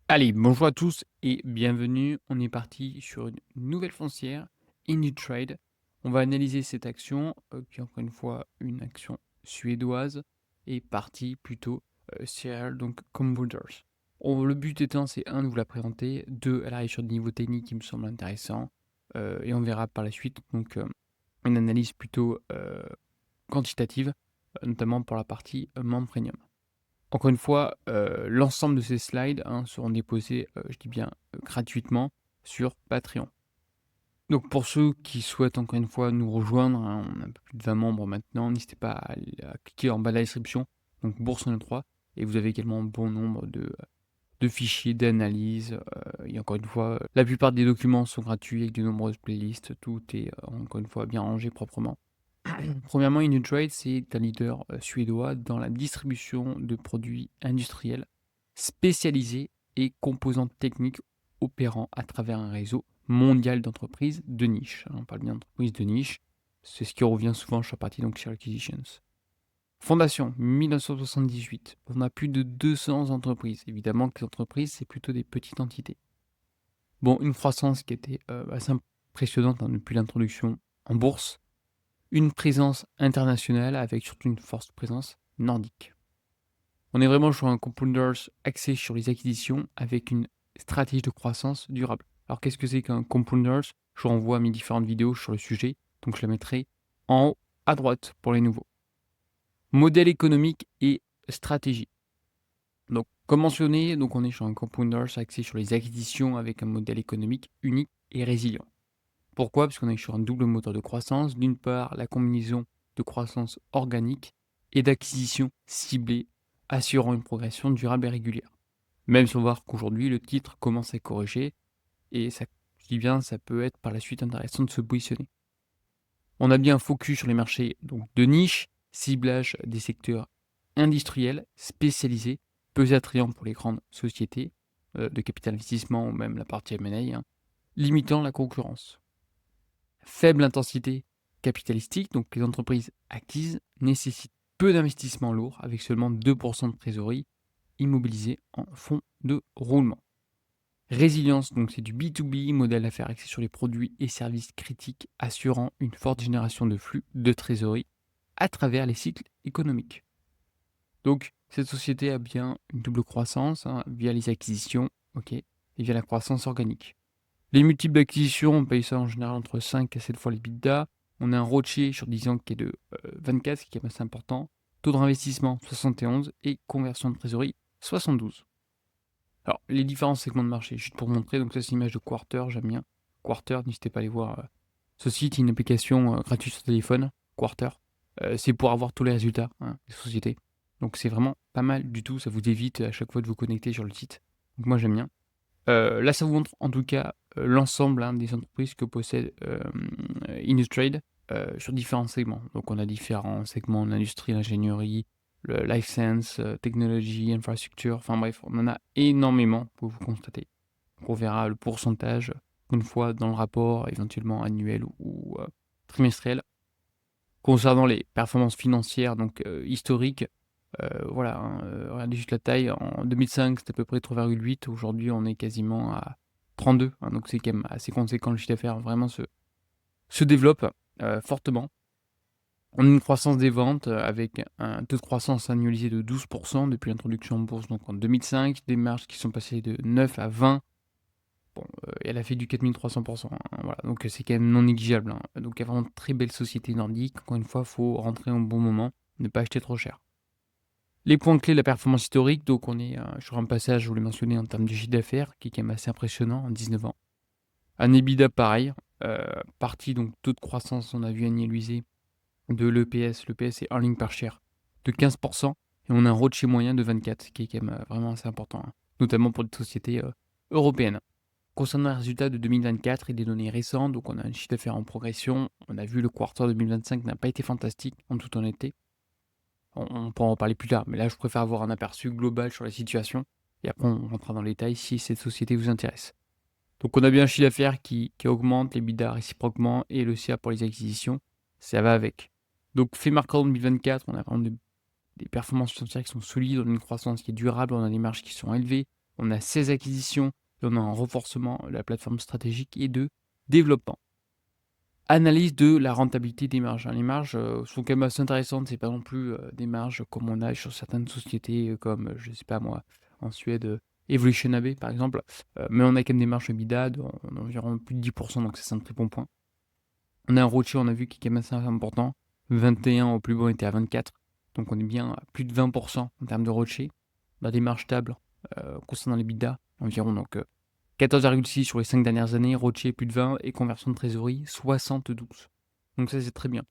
Allez, bonjour à tous et bienvenue. On est parti sur une nouvelle foncière, IndyTrade. On va analyser cette action, qui est encore une fois une action suédoise et partie plutôt Serial, donc Computers. Le but étant, c'est un, de vous la présenter, deux, elle arrive sur des niveaux techniques qui me semblent intéressants, et on verra par la suite donc une analyse plutôt quantitative, notamment pour la partie membre premium. Encore une fois, l'ensemble de ces slides, seront déposés, je dis bien, gratuitement sur Patreon. Donc pour ceux qui souhaitent encore une fois nous rejoindre, on a un peu plus de 20 membres maintenant, n'hésitez pas à cliquer en bas de la description, donc Bourse en 3, et vous avez également un bon nombre de fichiers d'analyse, et encore une fois, la plupart des documents sont gratuits avec de nombreuses playlists, tout est, encore une fois bien rangé proprement. Premièrement, InnoTrade, c'est un leader suédois dans la distribution de produits industriels spécialisés et composants techniques opérant à travers un réseau mondial d'entreprises de niche. On parle bien d'entreprises de niche, c'est ce qui revient souvent sur la partie donc Share Acquisitions. Fondation 1978, on a plus de 200 entreprises. Évidemment que les entreprises, c'est plutôt des petites entités. Bon, une croissance qui était assez impressionnante depuis l'introduction en bourse, une présence internationale avec surtout une forte présence nordique. On est vraiment sur un compounders axé sur les acquisitions avec une stratégie de croissance durable. Alors qu'est-ce que c'est qu'un compounders? Je vous renvoie à mes différentes vidéos sur le sujet, donc je la mettrai en haut à droite pour les nouveaux. Modèle économique et stratégie. Donc comme mentionné, donc on est sur un compounders axé sur les acquisitions avec un modèle économique unique et résilient. Pourquoi? Parce qu'on est sur un double moteur de croissance. D'une part, la combinaison de croissance organique et d'acquisition ciblée, assurant une progression durable et régulière. Même si on va voir qu'aujourd'hui, le titre commence à corriger, et ça, je dis bien, ça peut être par la suite intéressant de se positionner. On a bien un focus sur les marchés donc, de niche, ciblage des secteurs industriels spécialisés, peu attrayants pour les grandes sociétés de capital investissement ou même la partie M&A, limitant la concurrence. Faible intensité capitalistique, donc les entreprises acquises nécessitent peu d'investissements lourds avec seulement 2% de trésorerie immobilisée en fonds de roulement. Résilience, donc c'est du B2B, modèle d'affaires axé sur les produits et services critiques assurant une forte génération de flux de trésorerie à travers les cycles économiques. Donc cette société a bien une double croissance via les acquisitions, et via la croissance organique. Les multiples d'acquisition, on paye ça en général entre 5 à 7 fois les bidas. On a un ROCE sur 10 ans qui est de 24, ce qui est assez important. Taux de réinvestissement 71 et conversion de trésorerie 72. Alors, les différents segments de marché, juste pour montrer, donc ça c'est l'image de Quarter, j'aime bien. Quarter, n'hésitez pas à aller voir ce site, une application gratuite sur téléphone, Quarter. C'est pour avoir tous les résultats des sociétés. Donc c'est vraiment pas mal du tout, ça vous évite à chaque fois de vous connecter sur le site. Donc moi j'aime bien. Là, ça vous montre en tout cas l'ensemble des entreprises que possède InduTrade sur différents segments. Donc, on a différents segments l'industrie, l'ingénierie, le life science, technologie, infrastructure. Enfin bref, on en a énormément pour vous constater. Donc, on verra le pourcentage une fois dans le rapport, éventuellement annuel ou trimestriel. Concernant les performances financières donc historiques, voilà, regardez juste la taille. En 2005, c'était à peu près 3,8. Aujourd'hui, on est quasiment à 32. Donc, c'est quand même assez conséquent. Le chiffre d'affaires vraiment se développe fortement. On a une croissance des ventes avec un taux de croissance annualisé de 12% depuis l'introduction en bourse. Donc, en 2005, des marges qui sont passées de 9 à 20. Bon, et elle a fait du 4300%. Voilà, donc c'est quand même non négligeable. Donc, il y a vraiment de très belles sociétés nordiques. Encore une fois, il faut rentrer au bon moment, ne pas acheter trop cher. Les points clés de la performance historique, donc on est sur un passage, je vous l'ai mentionné, en termes de chiffre d'affaires, qui est quand même assez impressionnant en 19 ans. Un EBITDA pareil, partie donc taux de croissance, on a vu annualisé de l'EPS, l'EPS c'est earning per share, de 15%, et on a un ROCE moyen de 24, qui est quand même vraiment assez important, notamment pour des sociétés européennes. Concernant les résultats de 2024 et des données récentes, donc on a un chiffre d'affaires en progression, on a vu le quarter 2025 n'a pas été fantastique, en toute honnêteté. On pourra en parler plus tard, mais là, je préfère avoir un aperçu global sur la situation. Et après, on rentrera dans les détails si cette société vous intéresse. Donc, on a bien un chiffre d'affaires qui augmente, les bidas réciproquement et le CA pour les acquisitions. Ça va avec. Donc, fait marquant en 2024, on a vraiment des performances financières qui sont solides, on a une croissance qui est durable, on a des marges qui sont élevées, On a 16 acquisitions et on a un renforcement de la plateforme stratégique et de développement. Analyse de la rentabilité des marges, hein. Les marges, sont quand même assez intéressantes. C'est pas non plus, des marges comme on a sur certaines sociétés, comme, je sais pas moi, en Suède, Evolution AB par exemple, mais on a quand même des marges EBITDA d'environ plus de 10, donc ça c'est un très bon point. On a un ROCE, on a vu, qui est quand même assez important. 21 au plus bon, on était à 24, donc on est bien à plus de 20 en termes de ROCE. On a des marges stables, concernant l'EBITDA environ, donc 14,6 sur les 5 dernières années, ROCE plus de 20 et conversion de trésorerie 72. Donc ça, c'est très bien.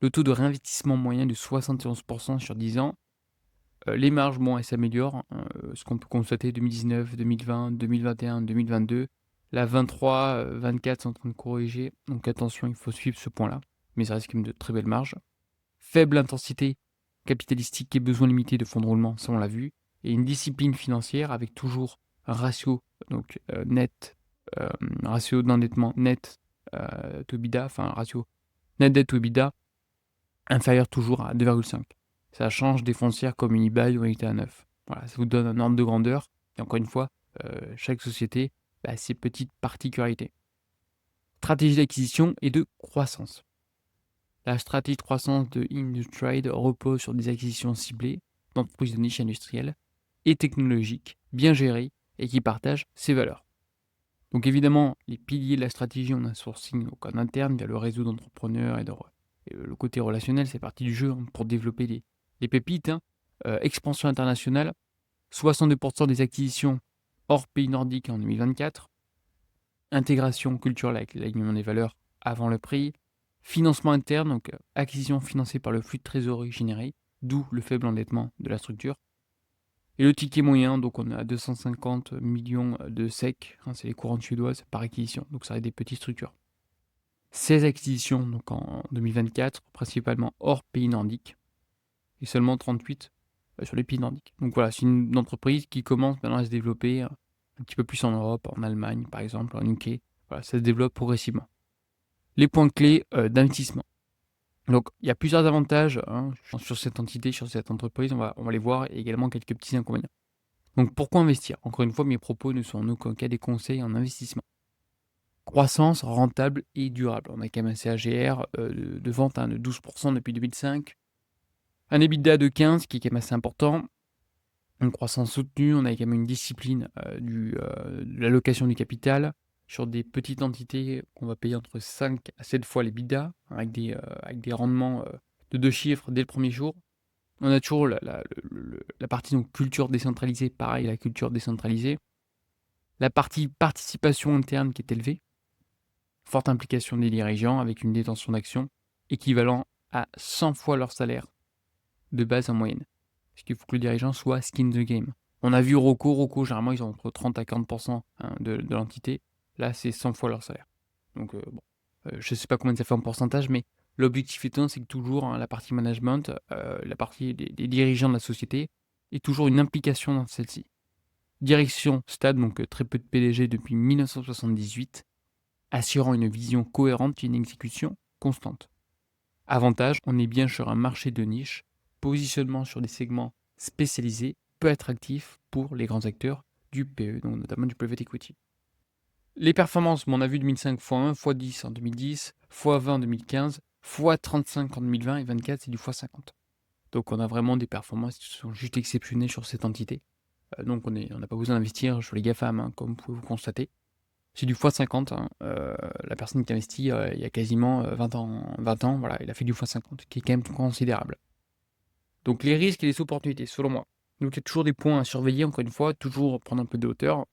Le taux de réinvestissement moyen de 71% sur 10 ans. Les marges, bon, elles s'améliorent, hein, ce qu'on peut constater 2019, 2020, 2021, 2022. La 23, 24 sont en train de corriger, donc attention, il faut suivre ce point-là. Mais ça reste quand même de très belles marges. Faible intensité capitalistique et besoin limité de fonds de roulement, ça on l'a vu. Et une discipline financière avec toujours un ratio donc net, ratio d'endettement net to EBITDA, enfin un ratio net debt to EBITDA inférieur toujours à 2,5. Ça change des foncières comme Unibail ou Unité A9. Voilà, ça vous donne un ordre de grandeur. Et encore une fois, chaque société a ses petites particularités. Stratégie d'acquisition et de croissance. La stratégie de croissance de InduTrade repose sur des acquisitions ciblées d'entreprises de niche industrielle et technologiques, bien gérées et qui partagent ses valeurs. Donc évidemment, les piliers de la stratégie, on a un sourcing donc en interne via le réseau d'entrepreneurs et le côté relationnel, c'est partie du jeu, hein, pour développer les pépites, hein. Expansion internationale, 62% des acquisitions hors pays nordiques en 2024. Intégration culturelle avec l'alignement des valeurs avant le prix. Financement interne, donc acquisition financée par le flux de trésorerie généré, d'où le faible endettement de la structure. Et le ticket moyen, donc on a 250 millions de SEC, hein, c'est les courantes suédoises par acquisition, donc ça reste des petites structures. 16 acquisitions donc en 2024, principalement hors pays nordiques, et seulement 38 sur les pays nordiques. Donc voilà, c'est une entreprise qui commence maintenant à se développer un petit peu plus en Europe, en Allemagne par exemple, en UK. Voilà, ça se développe progressivement. Les points clés d'investissement. Donc il y a plusieurs avantages, hein, sur cette entité, sur cette entreprise, on va les voir, et également quelques petits inconvénients. Donc pourquoi investir? Encore une fois, mes propos ne sont en aucun cas des conseils en investissement. Croissance rentable et durable. On a quand même un CAGR de vente, hein, de 12% depuis 2005. Un EBITDA de 15, qui est quand même assez important. Une croissance soutenue, on a quand même une discipline de l'allocation du capital sur des petites entités qu'on va payer entre 5 à 7 fois les l'EBITDA, avec des rendements de 2 chiffres dès le premier jour. On a toujours la partie donc culture décentralisée, pareil, la culture décentralisée. La partie participation interne qui est élevée. Forte implication des dirigeants avec une détention d'actions équivalent à 100 fois leur salaire de base en moyenne. Parce qu'il faut que le dirigeant soit skin the game. On a vu Rocco, généralement ils ont entre 30 à 40%, hein, de l'entité. Là c'est 100 fois leur salaire. Donc bon, je ne sais pas combien ça fait en pourcentage, mais l'objectif étant, c'est que toujours, hein, la partie management, la partie des dirigeants de la société, ait toujours une implication dans celle-ci. Direction stable, donc très peu de PDG depuis 1978, assurant une vision cohérente et une exécution constante. Avantage, on est bien sur un marché de niche, positionnement sur des segments spécialisés, peu attractifs pour les grands acteurs du PE, donc notamment du private equity. Les performances, on a vu 2005 x1, x10 en 2010, x20 en 2015, x35 en 2020 et 24 c'est du x50. Donc on a vraiment des performances qui sont juste exceptionnelles sur cette entité. Donc on n'a pas besoin d'investir sur les GAFAM, hein, comme vous pouvez vous constater. C'est du x50, hein. La personne qui investit il y a quasiment 20 ans, voilà, il a fait du x50, qui est quand même considérable. Donc les risques et les opportunités, selon moi. Donc il y a toujours des points à surveiller, encore une fois, toujours prendre un peu de hauteur.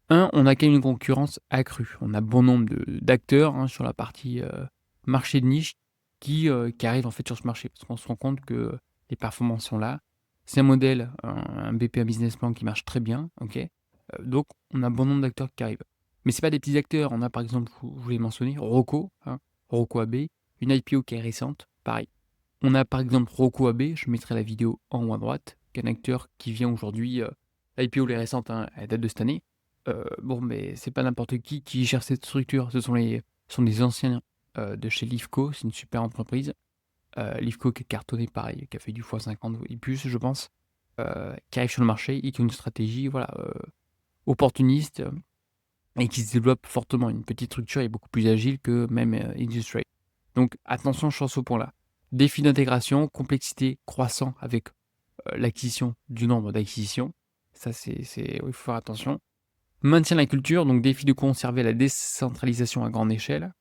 On a quand même une concurrence accrue. On a bon nombre d'acteurs, hein, sur la partie marché de niche qui arrivent en fait sur ce marché. Parce qu'on se rend compte que les performances sont là. C'est un modèle, un BP, un business plan qui marche très bien. Ok. Donc on a bon nombre d'acteurs qui arrivent. Mais c'est pas des petits acteurs. On a par exemple, je vous l'ai mentionné, Rocco, hein, Rocco AB, une IPO qui est récente, pareil. On a par exemple Rocco AB, je mettrai la vidéo en haut à droite, qui est un acteur qui vient aujourd'hui, l'IPO est récente, hein, elle date de cette année. Bon, mais c'est pas n'importe qui gère cette structure. Ce sont des anciens de chez Lifco, c'est une super entreprise. Lifco qui est cartonné pareil, qui a fait du x50 et plus, je pense, qui arrive sur le marché et qui a une stratégie, voilà, opportuniste et qui se développe fortement. Une petite structure est beaucoup plus agile que même Industrade. Donc attention sur ce point-là. Défi d'intégration, complexité croissant avec l'acquisition du nombre d'acquisitions. Ça, il faut faire attention. Maintien de la culture, donc défi de conserver la décentralisation à grande échelle.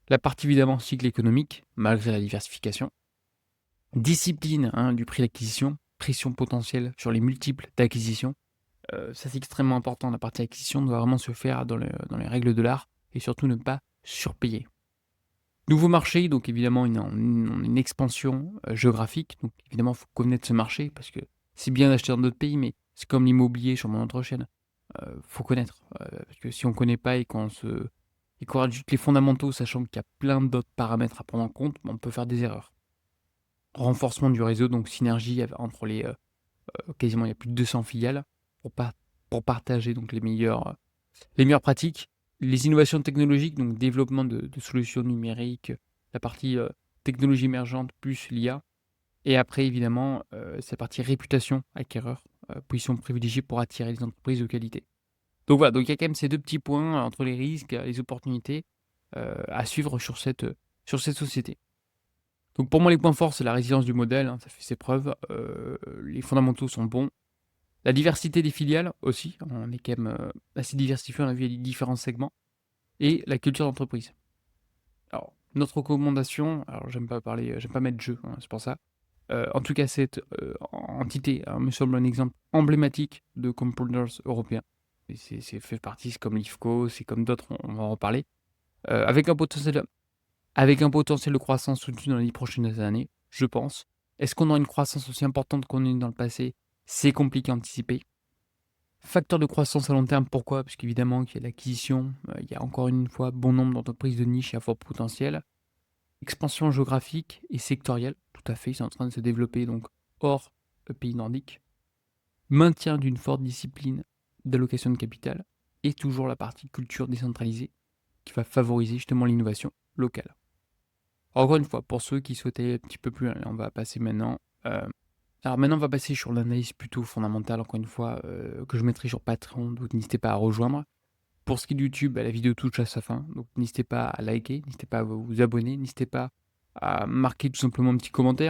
La partie évidemment cycle économique, malgré la diversification. Discipline du prix d'acquisition, pression potentielle sur les multiples d'acquisition. Ça, c'est extrêmement important. La partie acquisition doit vraiment se faire dans les règles de l'art et surtout ne pas surpayer. Nouveau marché, donc évidemment une expansion géographique. Donc évidemment, il faut connaître ce marché parce que c'est bien d'acheter dans d'autres pays, mais c'est comme l'immobilier sur mon autre chaîne. Faut connaître. Parce que si on ne connaît pas et qu'on rajoute les fondamentaux, sachant qu'il y a plein d'autres paramètres à prendre en compte, on peut faire des erreurs. Renforcement du réseau, donc synergie entre quasiment il y a plus de 200 filiales pour partager donc les meilleures pratiques. Les innovations technologiques, donc développement de solutions numériques, la partie technologie émergente plus l'IA. Et après, évidemment, c'est la partie réputation acquéreur, position privilégiée pour attirer les entreprises de qualité. Donc voilà, donc il y a quand même ces deux petits points entre les risques et les opportunités à suivre sur cette société. Donc pour moi, les points forts, c'est la résilience du modèle, ça fait ses preuves. Les fondamentaux sont bons. La diversité des filiales aussi, on est quand même assez diversifié, on a vu les différents segments. Et la culture d'entreprise. Alors, notre recommandation, alors j'aime pas mettre jeu, c'est pour ça. En tout cas, cette entité me semble un exemple emblématique de compounders européens. Et c'est fait partie, c'est comme l'IFCO, c'est comme d'autres, on va en reparler. Avec un potentiel de croissance soutenu dans les 10 prochaines années, je pense. Est-ce qu'on aura une croissance aussi importante qu'on a eu dans le passé? C'est compliqué à anticiper. Facteur de croissance à long terme, pourquoi? Parce qu'évidemment qu'il y a l'acquisition, il y a encore une fois bon nombre d'entreprises de niche et à fort potentiel. Expansion géographique et sectorielle, tout à fait, c'est en train de se développer donc hors pays nordiques. Maintien d'une forte discipline d'allocation de capital et toujours la partie culture décentralisée qui va favoriser justement l'innovation locale. Encore une fois, pour ceux qui souhaitaient un petit peu plus, on va passer maintenant. Alors maintenant, on va passer sur l'analyse plutôt fondamentale, encore une fois, que je mettrai sur Patreon, donc n'hésitez pas à rejoindre. Pour ce qui est de YouTube, la vidéo touche à sa fin, donc n'hésitez pas à liker, n'hésitez pas à vous abonner, n'hésitez pas à marquer tout simplement un petit commentaire.